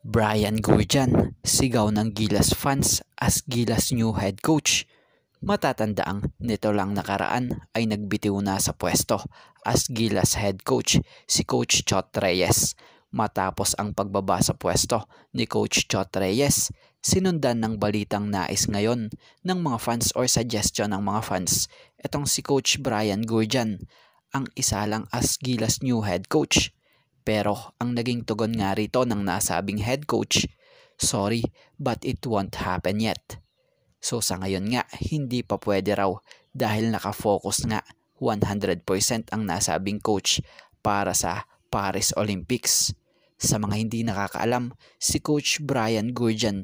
Brian Guardian, sigaw ng Gilas fans as Gilas new head coach. Matatandaang nito lang nakaraan ay nagbitiw na sa pwesto as Gilas head coach si Coach Chot Reyes. Matapos ang pagbaba sa pwesto ni Coach Chot Reyes, sinundan ng balitang nais ngayon ng mga fans or suggestion ng mga fans. Itong si Coach Brian Guardian ang isa lang as Gilas new head coach. Pero ang naging tugon nga rito ng nasabing head coach, sorry but it won't happen yet. So sa ngayon nga, hindi pa pwede raw dahil nakafocus nga 100% ang nasabing coach para sa Paris Olympics. Sa mga hindi nakakaalam, si Coach Brian Guardian,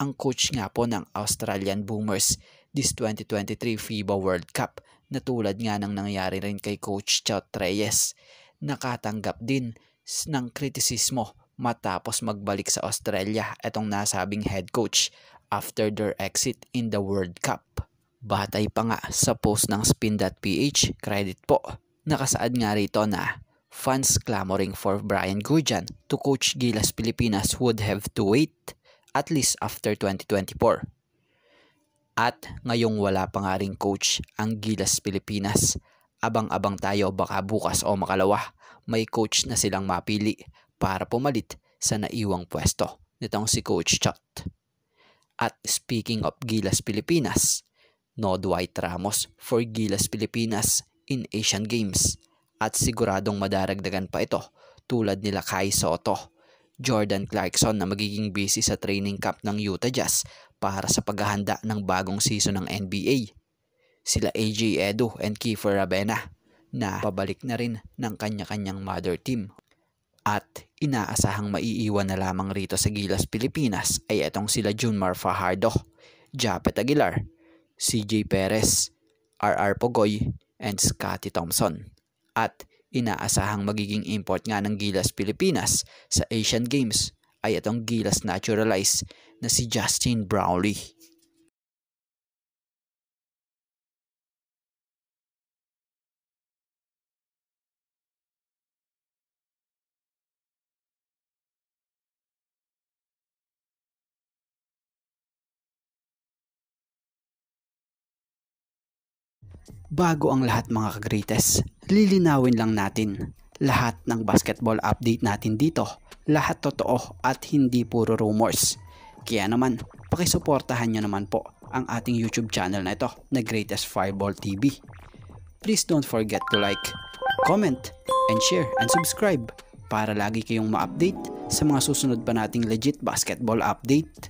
ang coach nga po ng Australian Boomers this 2023 FIBA World Cup na tulad nga ng nangyari rin kay Coach Chot Reyes. Nakatanggap din ng kritisismo matapos magbalik sa Australia itong nasabing head coach after their exit in the World Cup. Batay pa nga sa post ng Spin.ph, credit po, nakasaad nga rito na fans clamoring for Brian Guardian to coach Gilas Pilipinas would have to wait at least after 2024. At ngayong wala pa nga ring coach ang Gilas Pilipinas, abang-abang tayo baka bukas o makalawa may coach na silang mapili para pumalit sa naiwang pwesto nitong si Coach Chot. At speaking of Gilas Pilipinas, no Dwight Ramos for Gilas Pilipinas in Asian Games at siguradong madaragdagan pa ito tulad nila Kai Soto, Jordan Clarkson na magiging busy sa training camp ng Utah Jazz para sa paghahanda ng bagong season ng NBA. Sila AJ Edu and Kiefer Ravena na pabalik na rin ng kanya-kanyang mother team. At inaasahang maiiwan na lamang rito sa Gilas Pilipinas ay itong sila Junmar Fajardo, Japet Aguilar, CJ Perez, RR Pogoy, and Scottie Thompson. At inaasahang magiging import nga ng Gilas Pilipinas sa Asian Games ay itong Gilas naturalized na si Justin Brownlee. Bago ang lahat mga kagrites, lilinawin lang natin lahat ng basketball update natin dito. Lahat totoo at hindi puro rumors. Kaya naman, pakisuportahan nyo naman po ang ating YouTube channel na ito na Greatest Fireball TV. Please don't forget to like, comment, and share and subscribe para lagi kayong ma-update sa mga susunod pa nating legit basketball update.